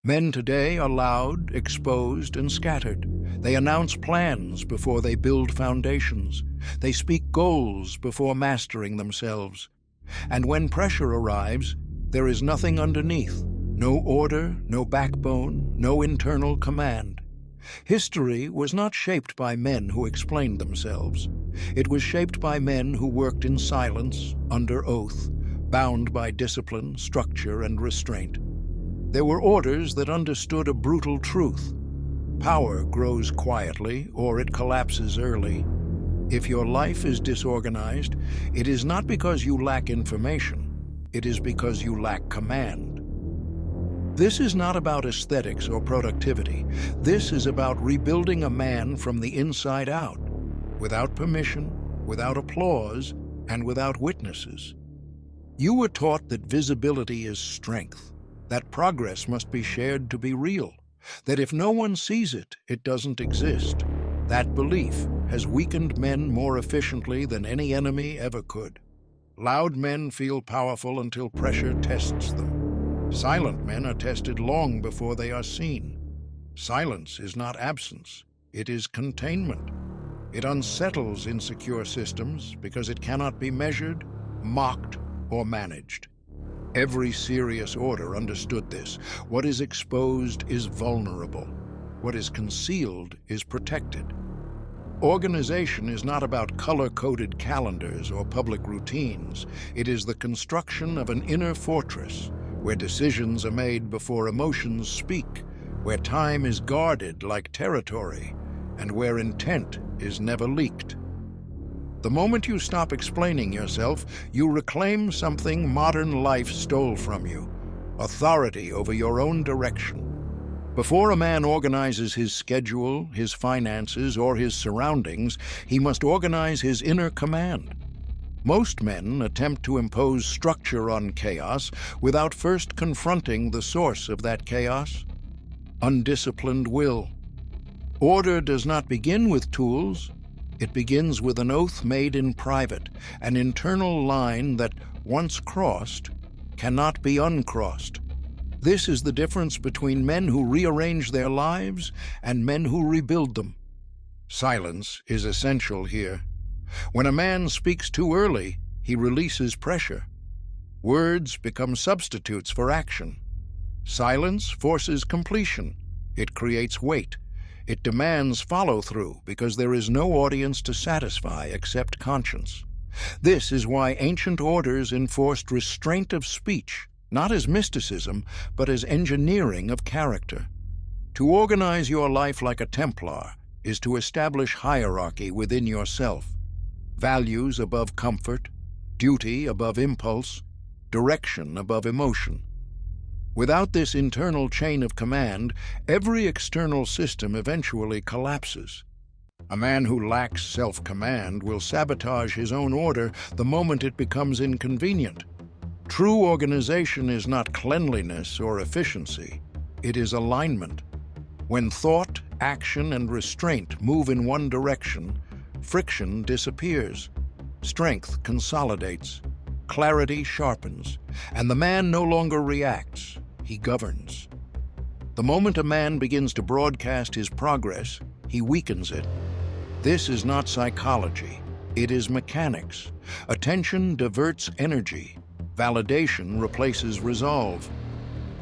Men today are loud, exposed, and scattered. They announce plans before they build foundations. They speak goals before mastering themselves. And when pressure arrives, there is nothing underneath. No order, no backbone, no internal command. History was not shaped by men who explained themselves. It was shaped by men who worked in silence, under oath, bound by discipline, structure, and restraint. There were orders that understood a brutal truth. Power grows quietly, or it collapses early. If your life is disorganized, it is not because you lack information. It is because you lack command. This is not about aesthetics or productivity. This is about rebuilding a man from the inside out, without permission, without applause, and without witnesses. You were taught that visibility is strength, that progress must be shared to be real, that if no one sees it, it doesn't exist. That belief has weakened men more efficiently than any enemy ever could. Loud men feel powerful until pressure tests them. Silent men are tested long before they are seen. Silence is not absence, it is containment. It unsettles insecure systems because it cannot be measured, mocked, or managed. Every serious order understood this. What is exposed is vulnerable. What is concealed is protected. Organization is not about color-coded calendars or public routines. It is the construction of an inner fortress, where decisions are made before emotions speak, where time is guarded like territory, and where intent is never leaked. The moment you stop explaining yourself, you reclaim something modern life stole from you: authority over your own direction. Before a man organizes his schedule, his finances, or his surroundings, he must organize his inner command. Most men attempt to impose structure on chaos without first confronting the source of that chaos: undisciplined will. Order does not begin with tools. It begins with an oath made in private, an internal line that, once crossed, cannot be uncrossed. This is the difference between men who rearrange their lives and men who rebuild them. Silence is essential here. When a man speaks too early, he releases pressure. Words become substitutes for action. Silence forces completion. It creates weight. It demands follow-through because there is no audience to satisfy except conscience. This is why ancient orders enforced restraint of speech, not as mysticism, but as engineering of character. To organize your life like a Templar is to establish hierarchy within yourself. Values above comfort, duty above impulse, direction above emotion. Without this internal chain of command, every external system eventually collapses. A man who lacks self-command will sabotage his own order the moment it becomes inconvenient. True organization is not cleanliness or efficiency. It is alignment. When thought, action, and restraint move in one direction, friction disappears. Strength consolidates. Clarity sharpens. And the man no longer reacts. He governs. The moment a man begins to broadcast his progress, he weakens it. This is not psychology. It is mechanics. Attention diverts energy. Validation replaces resolve.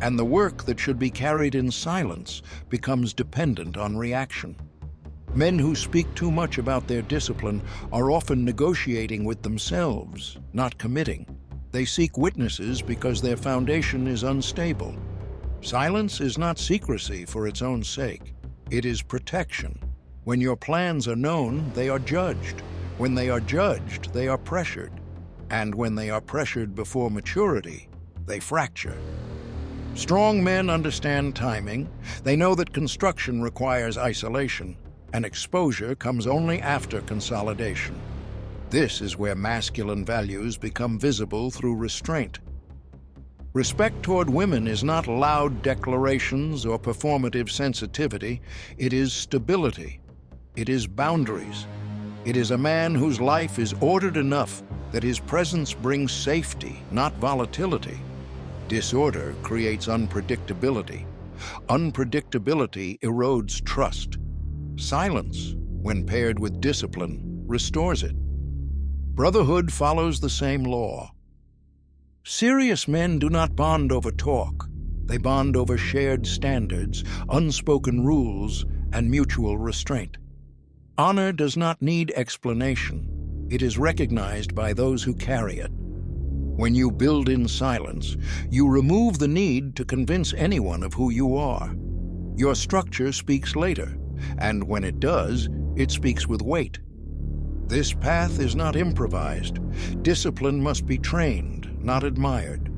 And the work that should be carried in silence becomes dependent on reaction. Men who speak too much about their discipline are often negotiating with themselves, not committing. They seek witnesses because their foundation is unstable. Silence is not secrecy for its own sake. It is protection. When your plans are known, they are judged. When they are judged, they are pressured. And when they are pressured before maturity, they fracture. Strong men understand timing. They know that construction requires isolation, and exposure comes only after consolidation. This is where masculine values become visible through restraint. Respect toward women is not loud declarations or performative sensitivity. It is stability. It is boundaries. It is a man whose life is ordered enough that his presence brings safety, not volatility. Disorder creates unpredictability. Unpredictability erodes trust. Silence, when paired with discipline, restores it. Brotherhood follows the same law. Serious men do not bond over talk. They bond over shared standards, unspoken rules, and mutual restraint. Honor does not need explanation. It is recognized by those who carry it. When you build in silence, you remove the need to convince anyone of who you are. Your structure speaks later, and when it does, it speaks with weight. This path is not improvised. Discipline must be trained, not admired.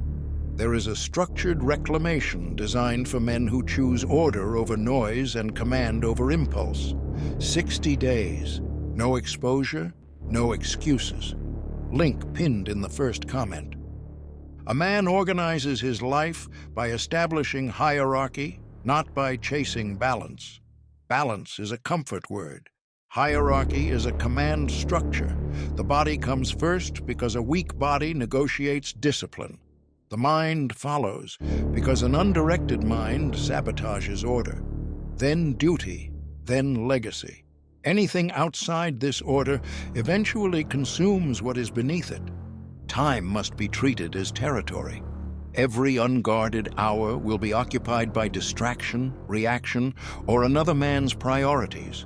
There is a structured reclamation designed for men who choose order over noise and command over impulse. 60 days, no exposure, no excuses. Link pinned in the first comment. A man organizes his life by establishing hierarchy, not by chasing balance. Balance is a comfort word. Hierarchy is a command structure. The body comes first because a weak body negotiates discipline. The mind follows because an undirected mind sabotages order. Then duty, then legacy. Anything outside this order eventually consumes what is beneath it. Time must be treated as territory. Every unguarded hour will be occupied by distraction, reaction, or another man's priorities.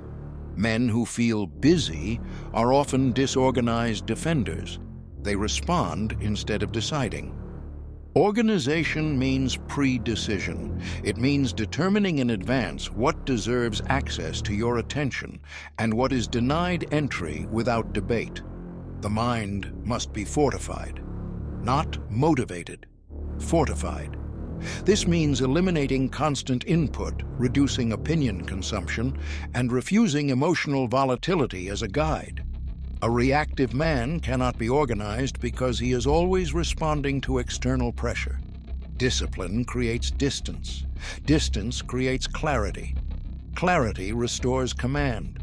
Men who feel busy are often disorganized defenders. They respond instead of deciding. Organization means pre-decision. It means determining in advance what deserves access to your attention and what is denied entry without debate. The mind must be fortified, not motivated, fortified. This means eliminating constant input, reducing opinion consumption, and refusing emotional volatility as a guide. A reactive man cannot be organized because he is always responding to external pressure. Discipline creates distance. Distance creates clarity. Clarity restores command.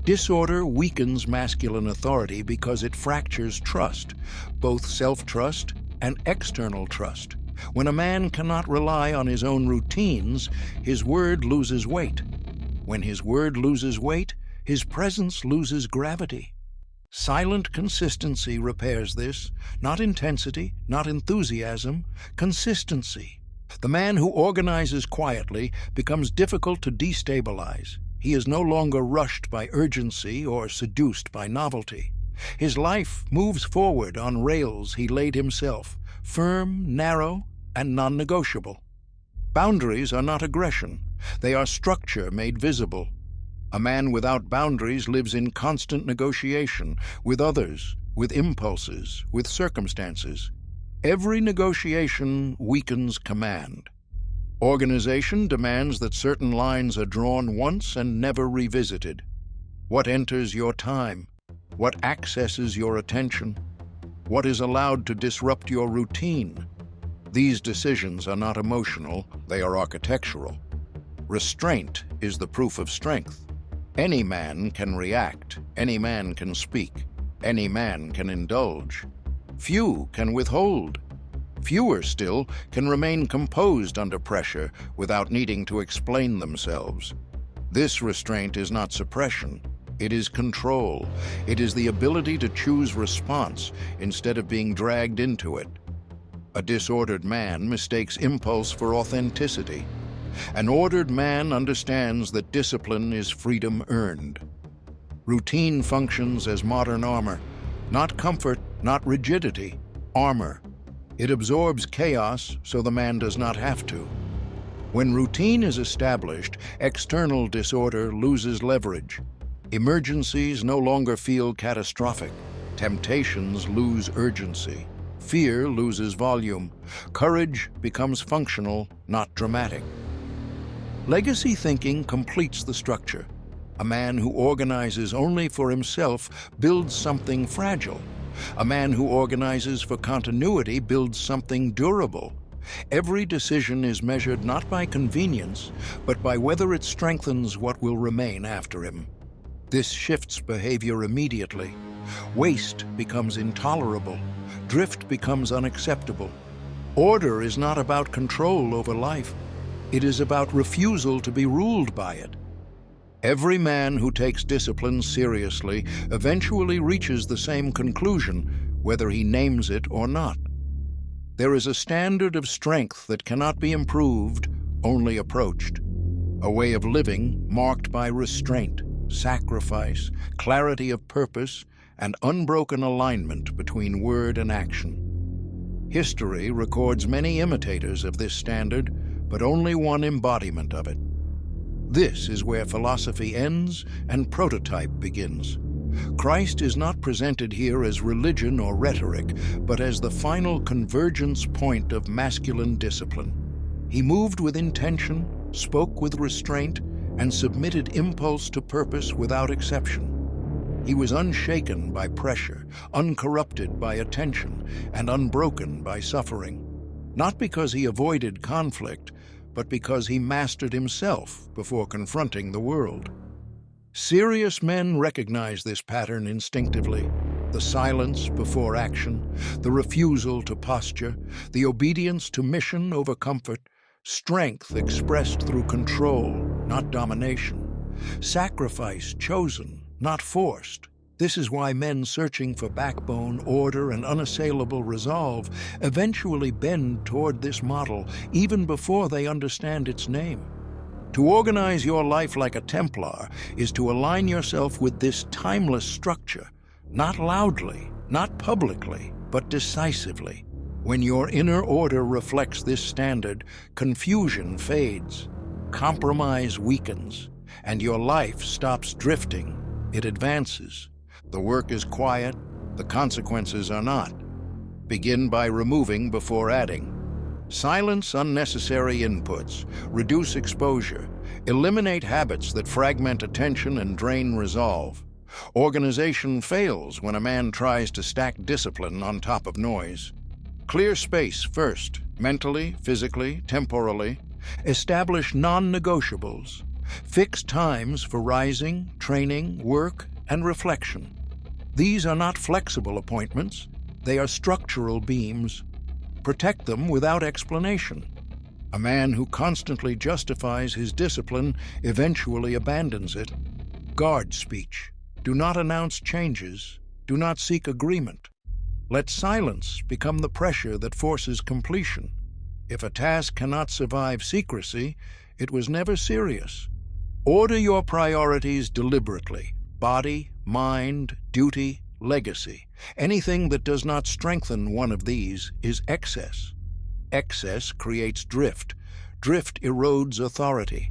Disorder weakens masculine authority because it fractures trust, both self-trust and external trust. When a man cannot rely on his own routines, his word loses weight. When his word loses weight, his presence loses gravity. Silent consistency repairs this, not intensity, not enthusiasm, consistency. The man who organizes quietly becomes difficult to destabilize. He is no longer rushed by urgency or seduced by novelty. His life moves forward on rails he laid himself, firm, narrow, and non-negotiable. Boundaries are not aggression. They are structure made visible. A man without boundaries lives in constant negotiation with others, with impulses, with circumstances. Every negotiation weakens command. Organization demands that certain lines are drawn once and never revisited. What enters your time? What accesses your attention? What is allowed to disrupt your routine? These decisions are not emotional, they are architectural. Restraint is the proof of strength. Any man can react, any man can speak, any man can indulge. Few can withhold. Fewer still can remain composed under pressure without needing to explain themselves. This restraint is not suppression. It is control. It is the ability to choose response instead of being dragged into it. A disordered man mistakes impulse for authenticity. An ordered man understands that discipline is freedom earned. Routine functions as modern armor, not comfort, not rigidity, armor. It absorbs chaos so the man does not have to. When routine is established, external disorder loses leverage. Emergencies no longer feel catastrophic. Temptations lose urgency. Fear loses volume. Courage becomes functional, not dramatic. Legacy thinking completes the structure. A man who organizes only for himself builds something fragile. A man who organizes for continuity builds something durable. Every decision is measured not by convenience, but by whether it strengthens what will remain after him. This shifts behavior immediately. Waste becomes intolerable. Drift becomes unacceptable. Order is not about control over life. It is about refusal to be ruled by it. Every man who takes discipline seriously eventually reaches the same conclusion, whether he names it or not. There is a standard of strength that cannot be improved, only approached. A way of living marked by restraint, sacrifice, clarity of purpose, and unbroken alignment between word and action. History records many imitators of this standard, but only one embodiment of it. This is where philosophy ends and prototype begins. Christ is not presented here as religion or rhetoric, but as the final convergence point of masculine discipline. He moved with intention, spoke with restraint, and submitted impulse to purpose without exception. He was unshaken by pressure, uncorrupted by attention, and unbroken by suffering. Not because he avoided conflict, but because he mastered himself before confronting the world. Serious men recognize this pattern instinctively: the silence before action, the refusal to posture, the obedience to mission over comfort, strength expressed through control, not domination, sacrifice chosen, not forced. This is why men searching for backbone, order, and unassailable resolve eventually bend toward this model, even before they understand its name. To organize your life like a Templar is to align yourself with this timeless structure, not loudly, not publicly, but decisively. When your inner order reflects this standard, confusion fades, compromise weakens, and your life stops drifting. It advances. The work is quiet, the consequences are not. Begin by removing before adding. Silence unnecessary inputs, reduce exposure, eliminate habits that fragment attention and drain resolve. Organization fails when a man tries to stack discipline on top of noise. Clear space first, mentally, physically, temporally. Establish non-negotiables. Fix times for rising, training, work, and reflection. These are not flexible appointments, they are structural beams. Protect them without explanation. A man who constantly justifies his discipline eventually abandons it. Guard speech. Do not announce changes. Do not seek agreement. Let silence become the pressure that forces completion. If a task cannot survive secrecy, it was never serious. Order your priorities deliberately: body, mind, duty, legacy. Anything that does not strengthen one of these is excess. Excess creates drift. Drift erodes authority.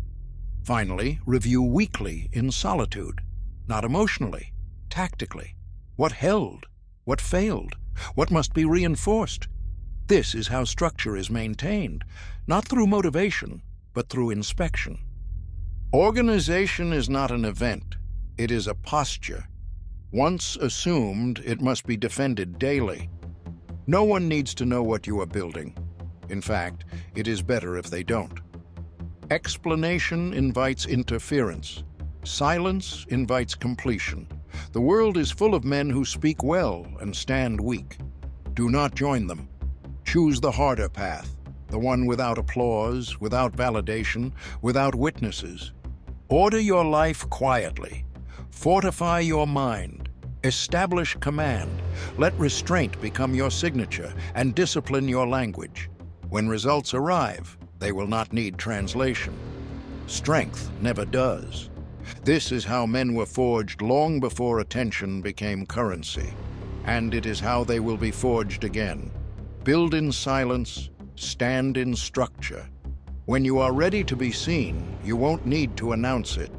Finally, review weekly in solitude, not emotionally, tactically. What held? What failed? What must be reinforced? This is how structure is maintained, not through motivation, but through inspection. Organization is not an event. It is a posture. Once assumed, it must be defended daily. No one needs to know what you are building. In fact, it is better if they don't. Explanation invites interference. Silence invites completion. The world is full of men who speak well and stand weak. Do not join them. Choose the harder path, the one without applause, without validation, without witnesses. Order your life quietly. Fortify your mind. Establish command. Let restraint become your signature and discipline your language. When results arrive, they will not need translation. Strength never does. This is how men were forged long before attention became currency. And it is how they will be forged again. Build in silence, stand in structure. When you are ready to be seen, you won't need to announce it.